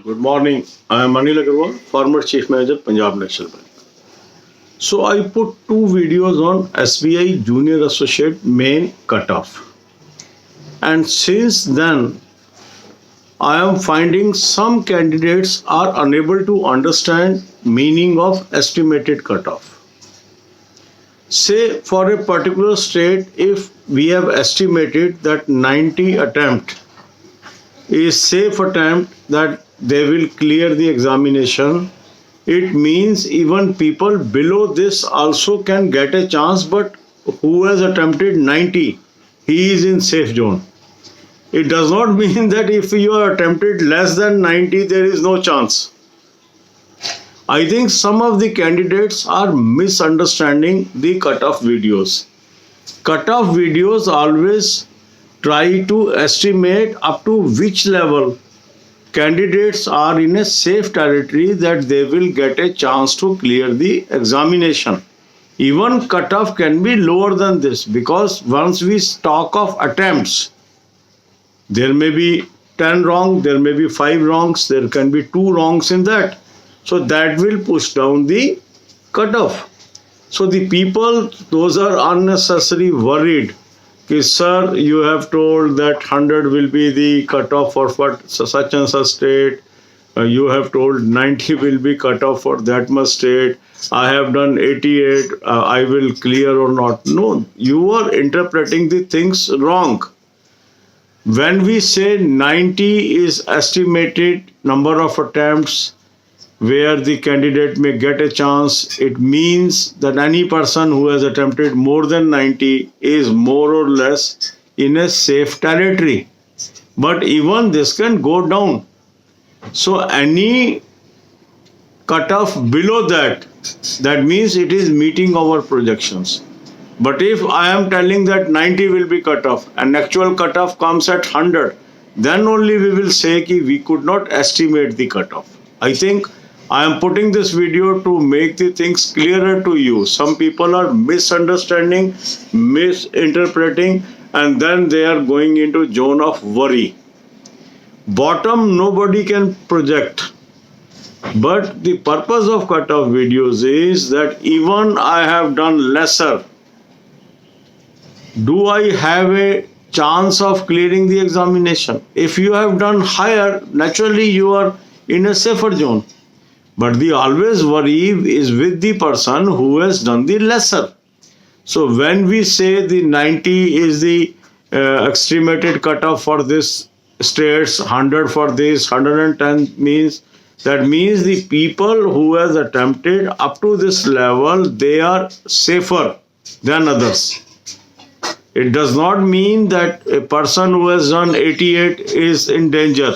Good morning. I am Anil Agarwal, former Chief Manager, Punjab National Bank. So I put two videos on SBI Junior Associate main cutoff. And since then, I am finding some candidates are unable to understand meaning of estimated cutoff. Say for a particular state, if we have estimated that 90 attempt is safe attempt that they will clear the examination, it means even people below this also can get a chance, but who has attempted 90, he is in safe zone. It does not mean that if you are attempted less than 90, there is no chance. I think some of the candidates are misunderstanding the cutoff videos. Cutoff videos always try to estimate up to which level candidates are in a safe territory that they will get a chance to clear the examination. Even cutoff can be lower than this, because once we talk of attempts, there may be 10 wrong, there may be 5 wrongs, there can be 2 wrongs in that. So that will push down the cutoff. So the people, those are unnecessarily worried. Sir, you have told that 100 will be the cutoff for such and such state. You have told 90 will be cutoff for that much state. I have done 88. I will clear or not. No, you are interpreting the things wrong. When we say 90 is estimated number of attempts where the candidate may get a chance, it means that any person who has attempted more than 90 is more or less in a safe territory. But even this can go down. So any cutoff below that, that means it is meeting our projections. But if I am telling that 90 will be cut off and actual cutoff comes at 100, then only we will say that we could not estimate the cutoff. I think I am putting this video to make the things clearer to you. Some people are misunderstanding, misinterpreting, and then they are going into zone of worry. Bottom nobody can project. But the purpose of cutoff videos is that even I have done lesser, do I have a chance of clearing the examination? If you have done higher, naturally you are in a safer zone. But the always worry is with the person who has done the lesser. So when we say the 90 is the estimated cutoff for this states, 100 for this, 110 means, that means the people who has attempted up to this level, they are safer than others. It does not mean that a person who has done 88 is in danger,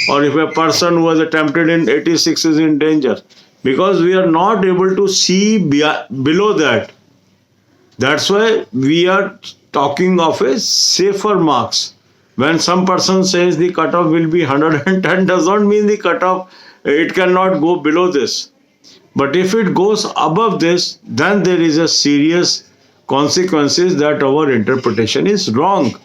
or if a person who has attempted in 86 is in danger, because we are not able to see below that. That's why we are talking of a safer marks. When some person says the cutoff will be 110, does not mean the cutoff, it cannot go below this. But if it goes above this, then there is a serious consequences that our interpretation is wrong.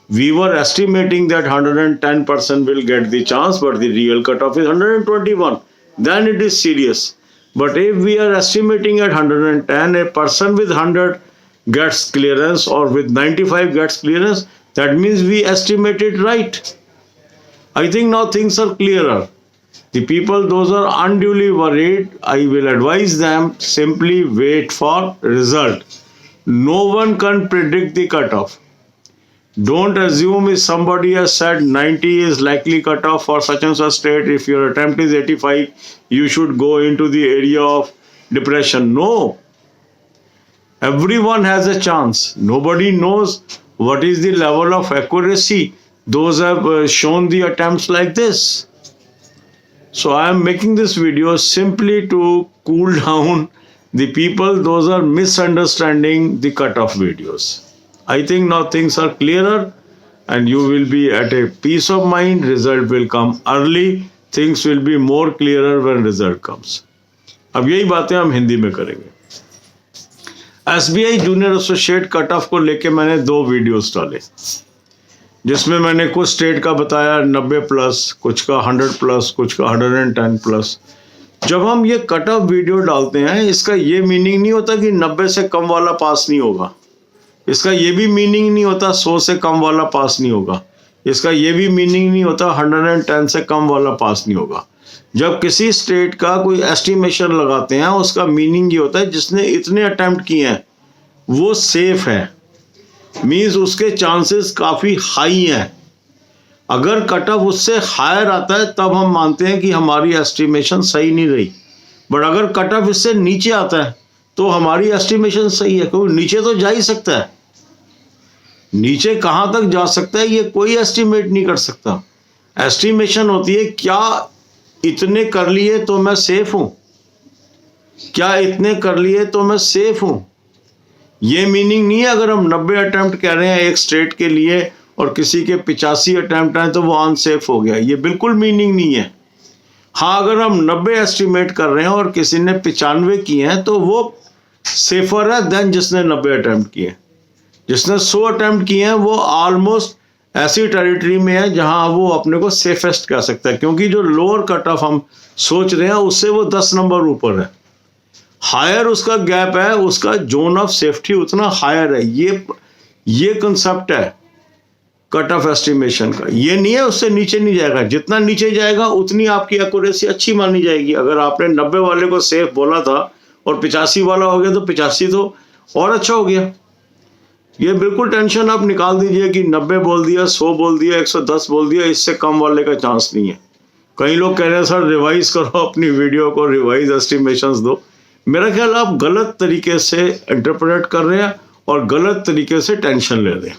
We were estimating that 110% will get the chance, but the real cutoff is 121. Then it is serious. But if we are estimating at 110, a person with 100 gets clearance or with 95 gets clearance, that means we estimated right. I think now things are clearer. The people, those are unduly worried, I will advise them simply wait for result. No one can predict the cutoff. Don't assume if somebody has said 90 is likely cutoff for such and such state, if your attempt is 85, you should go into the area of depression. No. Everyone has a chance. Nobody knows what is the level of accuracy. Those have shown the attempts like this. So I am making this video simply to cool down the people. Those are misunderstanding the cutoff videos. I think now things are clearer and you will be at a peace of mind. Result will come early. Things will be more clearer when result comes. अब यही बातें हम हिंदी में करेंगे. SBI junior associate cut off को लेके मैंने 2 videos डाले. जिसमें मैंने कुछ स्टेट का बताया 90 प्लस, कुछ का 100 प्लस, कुछ का 110 प्लस। जब हम ये कट ऑफ वीडियो डालते हैं, इसका ये मीनिंग नहीं होता कि 90 से कम वाला पास नहीं होगा। इसका ये भी मीनिंग नहीं होता 100 से कम वाला पास नहीं होगा। इसका ये भी मीनिंग नहीं होता 110 से कम वाला पास नहीं होगा। जब किसी स्टेट का कोई एस्टिमेशन लगाते हैं, उसका मीनिंग ये होता है जिसने इतने अटेम्प्ट किए हैं वो सेफ है, मीन्स उसके चांसेस काफ़ी हाई हैं। अगर कट ऑफ उससे हायर आता है तब हम मानते हैं कि हमारी एस्टिमेशन सही नहीं रही। बट अगर कट ऑफ इससे नीचे आता है तो हमारी एस्टिमेशन सही है, क्योंकि नीचे तो जा ही सकता है। नीचे कहाँ तक जा सकता है ये कोई एस्टिमेट नहीं कर सकता। एस्टिमेशन होती है क्या इतने कर लिए तो मैं सेफ हूं, क्या इतने कर लिए तो मैं सेफ हूं। ये मीनिंग नहीं है अगर हम 90 अटेम्प्ट कह रहे हैं एक स्टेट के लिए और किसी के 85 अटेम्प्ट हैं तो वो अनसेफ हो गया, ये बिल्कुल मीनिंग नहीं है। हाँ, अगर हम 90 एस्टिमेट कर रहे हैं और किसी ने 95 किए हैं तो वो सेफर है देन जिसने 90 अटेम्प्ट किए। जिसने 100 अटेम्प्ट किए हैं वो ऑलमोस्ट ऐसी टेरिटरी में है जहां वो अपने को सेफेस्ट कह सकता है, क्योंकि जो लोअर कट ऑफ हम सोच रहे हैं उससे वो 10 नंबर ऊपर है। हायर उसका गैप है, उसका जोन ऑफ सेफ्टी उतना हायर है। ये कंसेप्ट है कट ऑफ एस्टिमेशन का। ये नहीं है उससे नीचे नहीं जाएगा, जितना नीचे जाएगा उतनी आपकी एक्यूरेसी अच्छी मानी जाएगी। अगर आपने 90 वाले को सेफ बोला था और 85 वाला हो गया तो 85 तो और अच्छा हो गया। ये बिल्कुल टेंशन आप निकाल दीजिए कि 90 बोल दिया, 100 बोल दिया, 110 बोल दिया, इससे कम वाले का चांस नहीं है। कई लोग कह रहे हैं सर रिवाइज करो अपनी वीडियो को, रिवाइज एस्टिमेशंस दो। मेरा ख्याल आप गलत तरीके से इंटरप्रेट कर रहे हैं और गलत तरीके से टेंशन ले रहे हैं।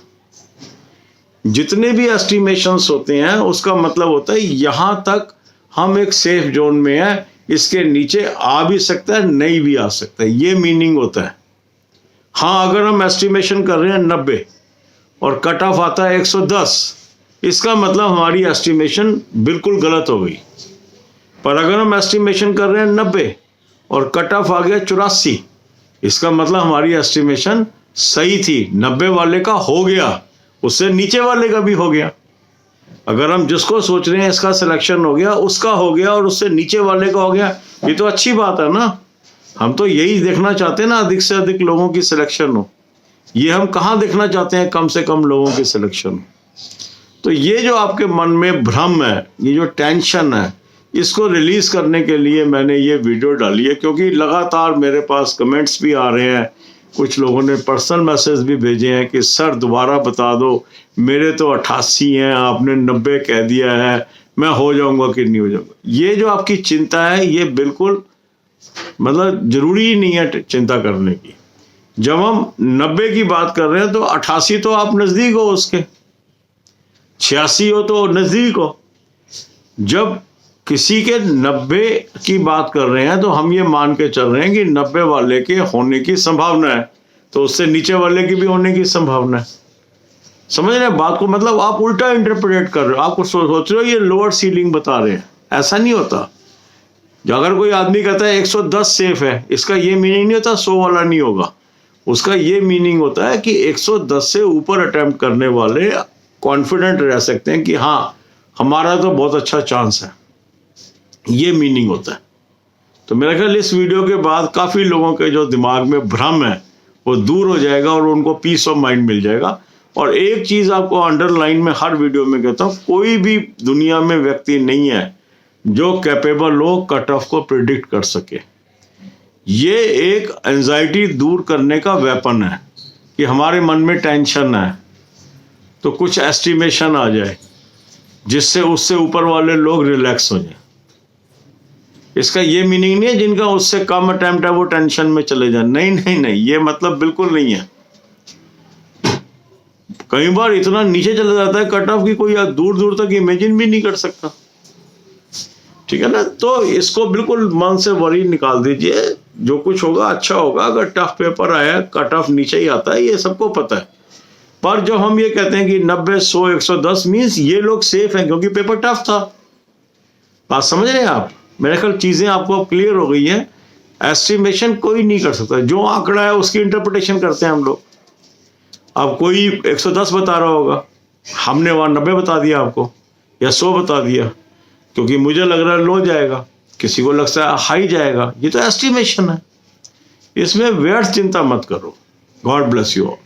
जितने भी एस्टिमेशंस होते हैं उसका मतलब होता है यहां तक हम एक सेफ जोन में हैं, इसके नीचे आ भी सकता है, नहीं भी आ सकता है, ये मीनिंग होता है। हाँ, अगर हम एस्टिमेशन कर रहे हैं 90 और कट ऑफ आता है 110, इसका मतलब हमारी एस्टिमेशन बिल्कुल गलत हो गई। पर अगर हम एस्टिमेशन कर रहे हैं 90 और कट ऑफ आ गया 84, इसका मतलब हमारी एस्टिमेशन सही थी। 90 वाले का हो गया, उससे नीचे वाले का भी हो गया। अगर हम जिसको सोच रहे हैं इसका सिलेक्शन हो गया, उसका हो गया और उससे नीचे वाले का हो गया, ये तो अच्छी बात है ना। हम तो यही देखना चाहते हैं ना, अधिक से अधिक लोगों की सिलेक्शन हो। ये हम कहाँ देखना चाहते हैं कम से कम लोगों की सिलेक्शन हो। तो ये जो आपके मन में भ्रम है, ये जो टेंशन है, इसको रिलीज करने के लिए मैंने ये वीडियो डाली है। क्योंकि लगातार मेरे पास कमेंट्स भी आ रहे हैं, कुछ लोगों ने पर्सनल मैसेज भी भेजे हैं कि सर दोबारा बता दो, मेरे तो 88 हैं, आपने 90 कह दिया है, मैं हो जाऊंगा कि नहीं हो जाऊंगा। ये जो आपकी चिंता है ये बिल्कुल मतलब जरूरी ही नहीं है चिंता करने की। जब हम 90 की बात कर रहे हैं तो 88 तो आप नजदीक हो, उसके 86 हो तो नजदीक हो। जब किसी के 90 की बात कर रहे हैं तो हम ये मान के चल रहे हैं कि 90 वाले के होने की संभावना है, तो उससे नीचे वाले की भी होने की संभावना है। समझ रहे हैं बात को? मतलब आप उल्टा इंटरप्रेट कर रहे हो, आपको सोच रहे हो ये लोअर सीलिंग बता रहे हैं, ऐसा नहीं होता। अगर कोई आदमी कहता है 110 सेफ है, इसका ये मीनिंग नहीं होता 100 वाला नहीं होगा। उसका ये मीनिंग होता है कि 110 से ऊपर अटेम्प्ट करने वाले कॉन्फिडेंट रह सकते हैं कि हाँ हमारा तो बहुत अच्छा चांस है, ये मीनिंग होता है। तो मेरा ख्याल इस वीडियो के बाद काफ़ी लोगों के जो दिमाग में भ्रम है वो दूर हो जाएगा और उनको पीस ऑफ माइंड मिल जाएगा। और एक चीज़ आपको अंडरलाइन में हर वीडियो में कहता हूँ, कोई भी दुनिया में व्यक्ति नहीं है जो कैपेबल हो कट ऑफ को प्रिडिक्ट कर सके। ये एक एंजाइटी दूर करने का वेपन है कि हमारे मन में टेंशन है तो कुछ एस्टिमेशन आ जाए जिससे उससे ऊपर वाले लोग रिलैक्स हो जाए। इसका ये मीनिंग नहीं है जिनका उससे कम अटेम्प्ट है वो टेंशन में चले जाए, नहीं नहीं नहीं, ये मतलब बिल्कुल नहीं है। कई बार इतना नीचे चला जाता है कट ऑफ की कोई दूर दूर तक इमेजिन भी नहीं कर सकता। ठीक है ना? तो इसको बिल्कुल मन से वरी निकाल दीजिए, जो कुछ होगा अच्छा होगा। अगर टफ पेपर आया कट ऑफ नीचे ही आता है, ये सबको पता है। पर जो हम ये कहते हैं कि 90, 100, 110 मीन्स ये लोग सेफ हैं क्योंकि पेपर टफ था। बात समझ रहे हैं आप? मेरे ख्याल चीजें आपको क्लियर हो गई हैं। एस्टिमेशन कोई नहीं कर सकता, जो आंकड़ा है उसकी इंटरप्रिटेशन करते हैं हम लोग। अब कोई 110 बता रहा होगा, हमने वहाँ 90 बता दिया आपको या 100 बता दिया, क्योंकि मुझे लग रहा है लो जाएगा, किसी को लगता है हाई जाएगा। ये तो एस्टिमेशन है, इसमें व्यर्थ चिंता मत करो। God bless you all.